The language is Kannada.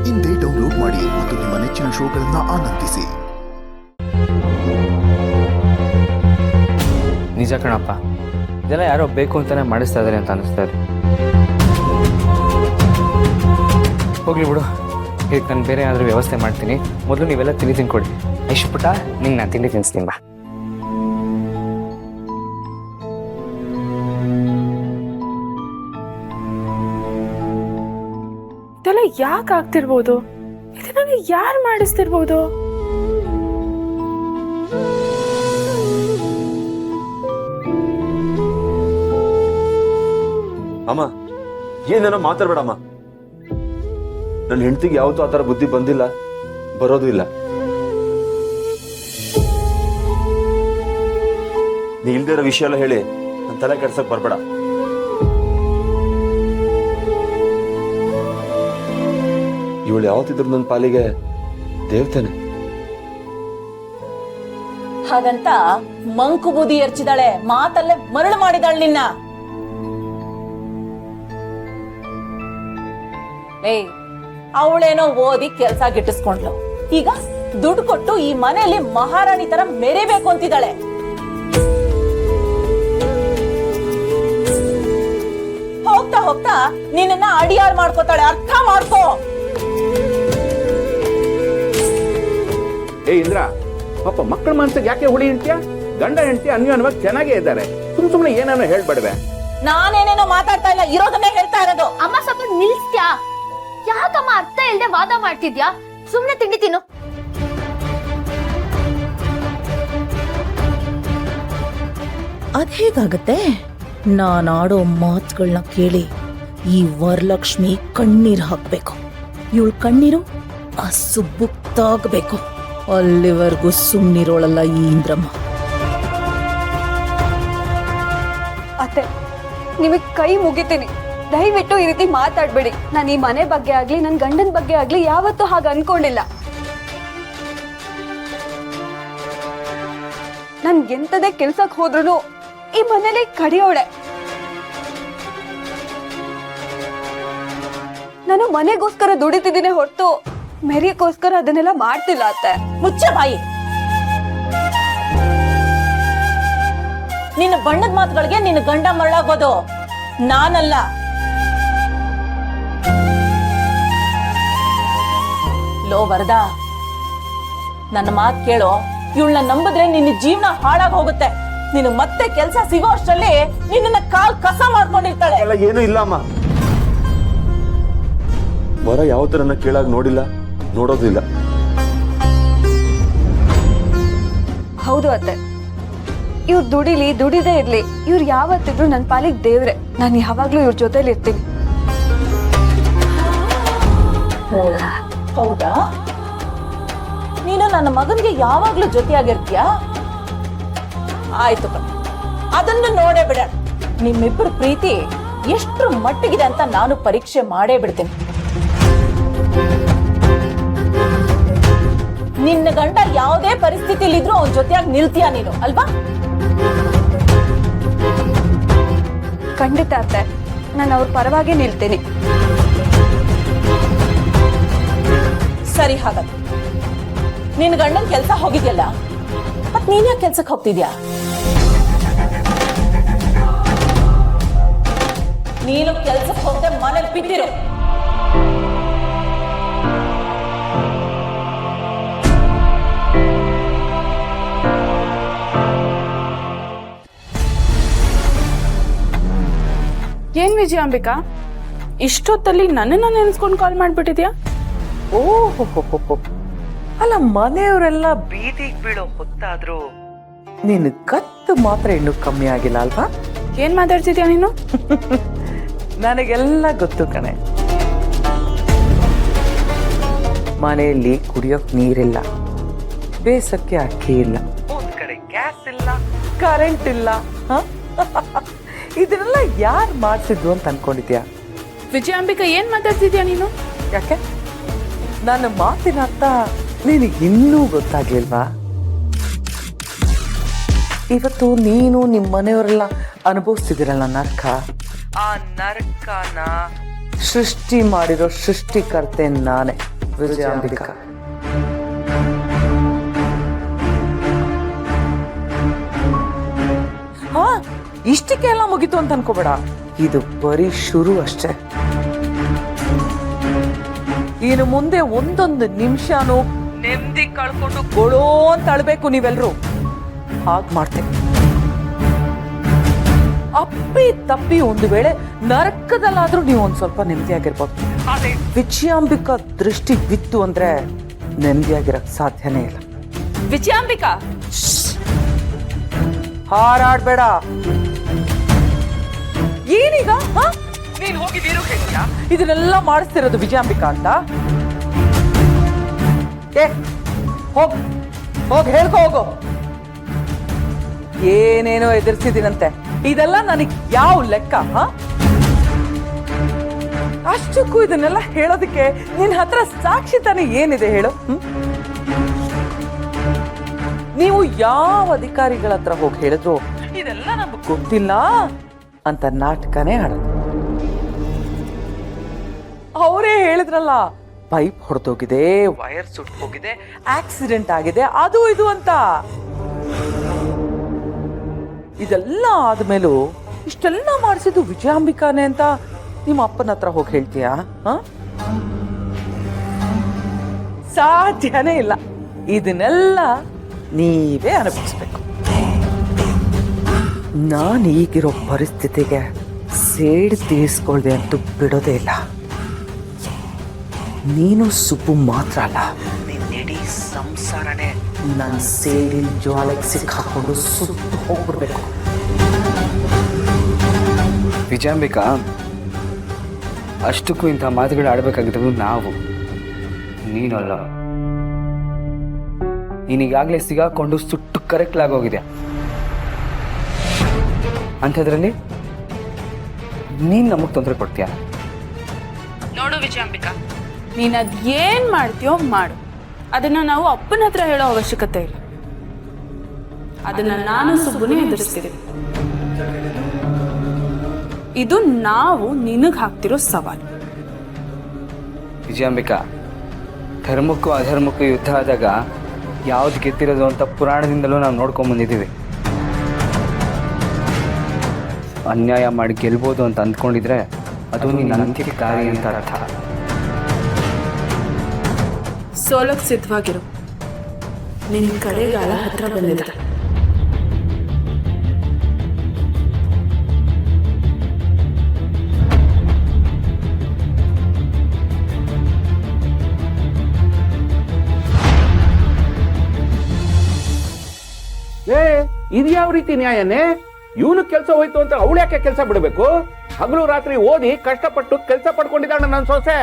ಇಂದೇ ಡೌನ್ಲೋಡ್ ಮಾಡಿ ಮತ್ತು ನಿಮ್ಮ ನೆಚ್ಚಿನ ಶೋಗಳನ್ನು ಆನಂದಿಸಿ. ನಿಜ ಕಣಪ್ಪ, ಇದೆಲ್ಲ ಯಾರೋ ಬೇಕು ಅಂತಾನೆ ಮಾಡಿಸ್ತಾ ಇದ್ದಾರೆ ಅಂತ ಅನಿಸ್ತಾ ಇದೆ. ಹೋಗ್ಲಿ ಬಿಡು, ಈಗ ನಾನು ಬೇರೆ ಏನಾದರೂ ವ್ಯವಸ್ಥೆ ಮಾಡ್ತೀನಿ. ಮೊದಲು ನೀವೆಲ್ಲ ತಿನ್ಕೊಡಿ. ಐಶು ಪುಟ್ಟ, ನಿಂಗೆ ನಾನು ತಿಂಡಿ ತಿನ್ನಿಸ್ತೀನಿ ಬಾ. ಇದೆಲ್ಲ ಯಾಕೆ ಆಗ್ತಿರ್ಬೋದು? ಇದನ್ನ ಯಾರು ಮಾಡಿಸ್ತಿರ್ಬೋದು? ಅಮ್ಮ, ಏನೇನೋ ಮಾತಾಡ್ಬೇಡಮ್ಮ. ನನ್ನ ಹೆಂಡತಿಗೆ ಯಾವತ್ತೂ ಆ ಥರ ಬುದ್ಧಿ ಬಂದಿಲ್ಲ, ಬರೋದು ಇಲ್ಲ. ನೀ ಇಲ್ದೇ ಇರೋ ವಿಷಯ ಎಲ್ಲ ಹೇಳಿ ನನ್ನ ತಲೆ ಕೆಡ್ಸಕ್ ಬರ್ಬೇಡ. ಇವಳು ಯಾವತ್ತಿದ್ರು ನನ್ನ ಪಾಲಿಗೆ ದೇವತೆನೆ. ಹಾಗಂತ ಮಂಕು ಬೂದಿ ಎರ್ಚಿದಾಳೆ, ಮಾತಲ್ಲೇ ಮರಳು ಮಾಡಿದಾಳೆ ನಿನ್ನ. ಅವಳೇನೋ ಓದಿ ಕೆಲ್ಸ ಗಿಟ್ಟಿಸ್ಕೊಂಡ್ಲು, ಈಗ ದುಡ್ಡು ಕೊಟ್ಟು ಈ ಮನೆಯಲ್ಲಿ ಮಹಾರಾಣಿ ತರ ಮೆರಿಬೇಕು ಅಂತಿದ್ದಾಳೆ. ಹೋಗ್ತಾ ಹೋಗ್ತಾ ನಿನ್ನ ಅಡಿಯಾರ್ ಮಾಡ್ಕೋತಾಳೆ, ಅರ್ಥ ಮಾಡ್ಕೋ. ಏ ಇಂದ್ರ, ಪಾಪ ಮಕ್ಕಳ ಮನ್ಸಿಗೆ ಯಾಕೆ ಹುಳಿ ಇಡ್ತೀಯ? ಗಂಡ ಹೆಂಡತಿ ಅನ್ಯೋನ್ಯವಾಗಿ ಚೆನ್ನಾಗೇ ಇದ್ದಾರೆ, ಸುಮ್ನೆ ಏನೇನೋ ಹೇಳ್ಬೇಡವೆ. ನಾನೇನೇನೋ ಮಾತಾಡ್ತಾ ಇಲ್ಲ, ಇರೋದನ್ನೇ ಹೇಳ್ತಾ ಇರೋದು. ಅಮ್ಮ ಸ್ವಲ್ಪ ನಿಲ್ಸ್ತ್ಯಾ? ಯಾಕಮ್ಮ ಅರ್ಥ ಇಲ್ದೆ ವಾದ ಮಾಡ್ತಿದ್ಯಾ? ಸುಮ್ನೆ ತಿಂಡಿ ತಿನ್ನು. ಅದ್ ಹೇಗಾಗತ್ತೆ? ನಾನಾಡೋ ಮಾತುಗಳನ್ನ ಕೇಳಿ ಈ ವರಲಕ್ಷ್ಮಿ ಕಣ್ಣೀರ್ ಹಾಕ್ಬೇಕು. ಇವಳ ಕಣ್ಣೀರು ಆ ಸುಬ್ಬುಕ್ತಾಗಬೇಕು. ಅಲ್ಲಿವರೆಗೂ ಸುಮ್ನಿರೋಳಲ್ಲ ಈ ಇಂದ್ರಮ್ಮ. ಅತ್ತೆ, ನಿಮಗ್ ಕೈ ಮುಗಿತೀನಿ, ದಯವಿಟ್ಟು ಈ ರೀತಿ ಮಾತಾಡ್ಬೇಡಿ. ನಾನು ಈ ಮನೆ ಬಗ್ಗೆ ಆಗ್ಲಿ ನನ್ನ ಗಂಡನ ಬಗ್ಗೆ ಆಗ್ಲಿ ಯಾವತ್ತೂ ಹಾಗೆ ಅನ್ಕೊಂಡಿಲ್ಲ. ನನ್ ಎಂತದೇ ಕೆಲ್ಸಕ್ ಹೋದ್ರು ಈ ಮನೇಲಿ ಕಡಿಯೋಳೆ. ನಾನು ಮನೆಗೋಸ್ಕರ ದುಡಿತಿದ್ದೀನಿ ಹೊರತು ಮೆರಿಯಕ್ಕೋಸ್ಕರ ಅದನ್ನೆಲ್ಲ ಮಾಡ್ತಿಲ್ಲ ಅತ್ತೆ. ಮುಚ್ಚ ಬಾಯಿ. ನಿನ್ನ ಬಣ್ಣದ ಮಾತುಗಳಿಗೆ ನಿನ್ನ ಗಂಡ ಮರಳಾಗೋದು ನಾನಲ್ಲ. ಲೋ ವರದಾ, ನನ್ನ ಮಾತು ಕೇಳೋ. ಇವಳನ್ನ ನಂಬಿದ್ರೆ ನಿನ್ನ ಜೀವನ ಹಾಳಾಗಿ ಹೋಗುತ್ತೆ. ನೀನು ಮತ್ತೆ ಕೆಲಸ ಸಿಗೋ ಅಷ್ಟರಲ್ಲಿ ನಿನ್ನ ಕಾಲ್ ಕಸ ಮಾಡ್ಕೊಂಡಿರ್ತಾಳೆ. ಎಲ್ಲ ಏನೂ ಇಲ್ಲ ಅಮ್ಮ. ವರ ಯಾವತ್ತೂ ನನ್ನ ಕೇಳಾಗ ನೋಡಿಲ್ಲ, ನೋಡೋದು ಇಲ್ಲ. ಹೌದು ಅತ್ತೆ, ಇವ್ರು ದುಡಿಲಿ ದುಡಿದೇ ಇರ್ಲಿ, ಇವ್ರು ಯಾವತ್ತಿದ್ರು ನನ್ನ ಪಾಲಿಗೆ ದೇವ್ರೆ. ನಾನು ಯಾವಾಗ್ಲೂ ಇವ್ರ ಜೊತೆಲಿ ಇರ್ತೀನಿ. ಹೌದಾ? ನೀನು ನನ್ನ ಮಗನಿಗೆ ಯಾವಾಗ್ಲೂ ಜೊತೆಯಾಗಿರ್ತೀಯ? ಆಯ್ತು, ಅದನ್ನು ನೋಡೇ ಬಿಡ. ನಿಮ್ಮಿಬ್ಬರು ಪ್ರೀತಿ ಎಷ್ಟ್ರ ಮಟ್ಟಿಗಿದೆ ಅಂತ ನಾನು ಪರೀಕ್ಷೆ ಮಾಡೇ ಬಿಡ್ತೀನಿ. ನಿನ್ನ ಗಂಡ ಯಾವುದೇ ಪರಿಸ್ಥಿತಿಲಿದ್ರು ಅವನ ಜೊತೆಯಾಗಿ ನಿಲ್ತೀಯ ನೀನು, ಅಲ್ವಾ? ಖಂಡಿತ ಅತ್ತೆ, ನಾನು ಅವ್ರ ಪರವಾಗಿ ನಿಲ್ತೀನಿ. ಸರಿ, ಹಾಗಾದ್ರೆ ನಿನ್ನ ಗಂಡನ್ ಕೆಲ್ಸ ಹೋಗಿದ್ಯಲ್ಲ, ಮತ್ ನೀನ್ ಯಾಕೆ ಕೆಲ್ಸಕ್ಕೆ ಹೋಗ್ತಿದ್ಯಾ? ನೀನು ಕೆಲ್ಸಕ್ಕೆ ಹೋಗದೆ ಮನೇಲಿ ಬಿಟ್ಟಿರು. ಏನ್ ವಿಜಯಾಂಬಿಕಾ, ಇಷ್ಟೊತ್ತಲ್ಲಿ ನನ್ನನ್ನ ನೆನ್ಸ್ಕೊಂಡು ಕಾಲ್ ಮಾಡ್ಬಿಟ್ಟಿದ್ಯಾ? ಓಹೋ, ಅಲ್ಲ ಮನೆಯವರೆಲ್ಲ ಬೀದಿಗೆ ಬೀಳೋ ಹೊತ್ತಾದ್ರೂ ನೀನು ಕತ್ತು ಮಾತ್ರ ಇನ್ನೂ ಕಮ್ಮಿ ಆಗಿಲ್ಲ ಅಲ್ವಾ? ಏನ್ ಮಾತಾಡ್ತಿದ್ಯಾ ನೀನು? ನನಗೆಲ್ಲ ಗೊತ್ತು ಕಣೆ. ಮನೆಯಲ್ಲಿ ಕುಡಿಯೋಕ್ ನೀರಿಲ್ಲ, ಬೇಸಕ್ಕೆ ಅಕ್ಕಿ ಇಲ್ಲ, ಒಂದ್ ಕಡೆ ಗ್ಯಾಸ್ ಇಲ್ಲ, ಕರೆಂಟ್ ಇಲ್ಲ. ಇದನ್ನೆಲ್ಲ ಯಾರು ಮಾಡ್ಸಿದ್ರು ಅಂತ ಅನ್ಕೊಂಡಿದ್ಯಾ? ವಿಜಯಾಂಬಿಕಾ, ಏನ್ ಮಾತಾಡ್ತಿದ್ಯಾ ನೀನು? ಯಾಕೆ ನನ್ನ ಮಾತಿನ ಅರ್ಥ ನಿನಗೆ ಇನ್ನೂ ಗೊತ್ತಾಗ್ಲಿಲ್ವಾ? ಇವತ್ತು ನೀನು ನಿಮ್ಮ ಮನೆಯವರೆಲ್ಲ ಅನುಭವಿಸ್ತಿದ್ದೀರಲ್ಲ ನರಕ, ಆ ನರಕನ ಸೃಷ್ಟಿ ಮಾಡಿರೋ ಸೃಷ್ಟಿಕರ್ತೆ ನಾನೇ. ವಿಜಯಾಂಬಿಕಾ. ಹಾ, ಇಷ್ಟಕ್ಕೆ ಎಲ್ಲ ಮುಗೀತು ಅಂತ ಅನ್ಕೋಬೇಡ. ಇದು ಬರೀ ಶುರು ಅಷ್ಟೇ. ಇನ್ನು ಮುಂದೆ ಒಂದೊಂದು ನಿಮಿಷನೂ ನೆಮ್ಮದಿ ಕಳ್ಕೊಂಡು ಗೊಳೋ ಅಂತ ಅಳ್ಬೇಕು ನೀವೆಲ್ರು. ಹಾಗೆ ಮಾಡ್ತೇನೆ. ಅಪ್ಪಿ ತಪ್ಪಿ ಒಂದು ವೇಳೆ ನರಕದಲ್ಲಾದ್ರೂ ನೀವು ಒಂದ್ ಸ್ವಲ್ಪ ನೆಮ್ಮದಿಯಾಗಿರ್ಬೋದು. ಅದೇ ವಿಜಯಾಂಬಿಕಾ ದೃಷ್ಟಿ ಬಿತ್ತು ಅಂದ್ರೆ ನೆಮ್ಮದಿಯಾಗಿರಕ್ ಸಾಧ್ಯನೇ ಇಲ್ಲ. ವಿಜಯಾಂಬಿಕಾ, ಹಾರಾಡ್ಬೇಡ. ಏನೀಗ ನೀನ್ ಹೋಗಿ ವೀರು ಹೇಳ್ತೀಯಾ ಇದನ್ನೆಲ್ಲ ಮಾಡಿಸ್ತಿರೋದು ವಿಜಯಾಂಬಿಕಾ ಅಂತ? ಹೋಗ್ ಹೇಳ್ಕೊ ಹೋಗು. ಏನೇನೋ ಎದುರಿಸಿದಿನಂತೆ, ಇದೆಲ್ಲ ನನಗ್ ಯಾವ ಲೆಕ್ಕ? ಅಷ್ಟಕ್ಕೂ ಇದನ್ನೆಲ್ಲ ಹೇಳೋದಕ್ಕೆ ನಿನ್ ಹತ್ರ ಸಾಕ್ಷಿ ತಾನೇ ಏನಿದೆ ಹೇಳು? ನೀವು ಯಾವ ಅಧಿಕಾರಿಗಳ ಹತ್ರ ಹೋಗಿ ಹೇಳಿದ್ರು ಇದೆಲ್ಲ ನಮ್ಗೆ ಗೊತ್ತಿಲ್ಲ ಅಂತ ನಾಟಕನೇ ಆಡೋದು. ಅವರೇ ಹೇಳಿದ್ರಲ್ಲ, ಪೈಪ್ ಹೊಡೆದೋಗಿದೆ, ವೈರ್ ಸುಟ್ಟು ಹೋಗಿದೆ, ಆಕ್ಸಿಡೆಂಟ್ ಆಗಿದೆ, ಅದು ಇದು ಅಂತ. ಇದೆಲ್ಲ ಆದ್ಮೇಲೂ ಇಷ್ಟೆಲ್ಲ ಮಾಡಿಸಿದ್ದು ವಿಜಯಾಂಬಿಕಾನೆ ಅಂತ ನಿಮ್ಮ ಅಪ್ಪನ ಹತ್ರ ಹೋಗಿ ಹೇಳ್ತೀಯಾ? ಸಾಧ್ಯನೇ ಇಲ್ಲ. ಇದನ್ನೆಲ್ಲ ನೀವೇ ಅನುಭವಿಸ್ಬೇಕು. ನಾನು ಈಗಿರೋ ಪರಿಸ್ಥಿತಿಗೆ ಸೇಡ್ ತೀರಿಸ್ಕೊಳ್ದೆ ಅಂತೂ ಬಿಡೋದೇ ಇಲ್ಲ. ನೀನು ಸುಬ್ಬು ಮಾತ್ರ ಅಲ್ಲ, ನಿನ್ನಿಡೀ ಸಂಸಾರನೇ ನನ್ನ ಸೇಡಿನ ಜ್ವಾಲೆಗೆ ಸಿಕ್ಕಾಕೊಂಡು ಸುಟ್ಟು ಹೋಗ್ಬಿಡ್ಬೇಕು. ವಿಜಯಾಂಬಿಕಾ, ಅಷ್ಟಕ್ಕೂ ಇಂಥ ಮಾತುಗಳು ಆಡಬೇಕಾಗಿದ್ದು ನಾವು, ನೀನಲ್ಲ. ನೀನೀಗಾಗಲೇ ಸಿಗಾಕೊಂಡು ಸುಟ್ಟು ಕರೆಕ್ಲಾಗೋಗಿದೆ. ಅಂಥದ್ರಲ್ಲಿ ನೀನು ನಮಗೆ ತೊಂದರೆ ಕೊಡ್ತೀಯ? ನೋಡು ವಿಜಯಾಂಬಿಕಾ, ನೀನ್ ಅದೇನ್ ಮಾಡ್ತೀಯೋ ಮಾಡು. ಅದನ್ನ ನಾವು ಅಪ್ಪನ ಹತ್ರ ಹೇಳೋ ಅವಶ್ಯಕತೆ ಇಲ್ಲ. ಅದನ್ನ ನಾನು ಸುಬ್ಬನೇ ಎದುರಿಸ್ತೀನಿ. ಇದು ನಾವು ನಿನಗ್ ಹಾಕ್ತಿರೋ ಸವಾಲು. ವಿಜಯಾಂಬಿಕಾ, ಧರ್ಮಕ್ಕೂ ಅಧರ್ಮಕ್ಕೂ ಯುದ್ಧ ಆದಾಗ ಯಾವ್ದು ಗೆದ್ದಿರೋದು ಅಂತ ಪುರಾಣದಿಂದಲೂ ನಾವು ನೋಡ್ಕೊಂಡ್ ಬಂದಿದ್ದೀವಿ. ಅನ್ಯಾಯ ಮಾಡಿ ಗೆಲ್ಬೋದು ಅಂತ ಅಂದ್ಕೊಂಡಿದ್ರೆ ಅದು ನಿನ್ನ ಅಂತ್ಯಕ್ಕೆ ದಾರಿ ಅಂತ ಅರ್ಥ. ಸೋಲಕ್ ಸಿದ್ಧವಾಗಿರು. ನಿನ್ ಕಡೆಗಾಲ ಹತ್ರ ಬಂದಿದೆ. ಇದು ಯಾವ ರೀತಿ ನ್ಯಾಯನೇ? ಇವನು ಕೆಲಸ ಹೋಯ್ತು ಅಂತ ಅವಳು ಯಾಕೆ ಕೆಲಸ ಬಿಡಬೇಕು? ಹಗಲು ರಾತ್ರಿ ಓದಿ ಕಷ್ಟಪಟ್ಟು ಕೆಲಸ ಪಡ್ಕೊಂಡಿದ್ದಾಳೆ ನನ್ನ ಸೊಸೆ.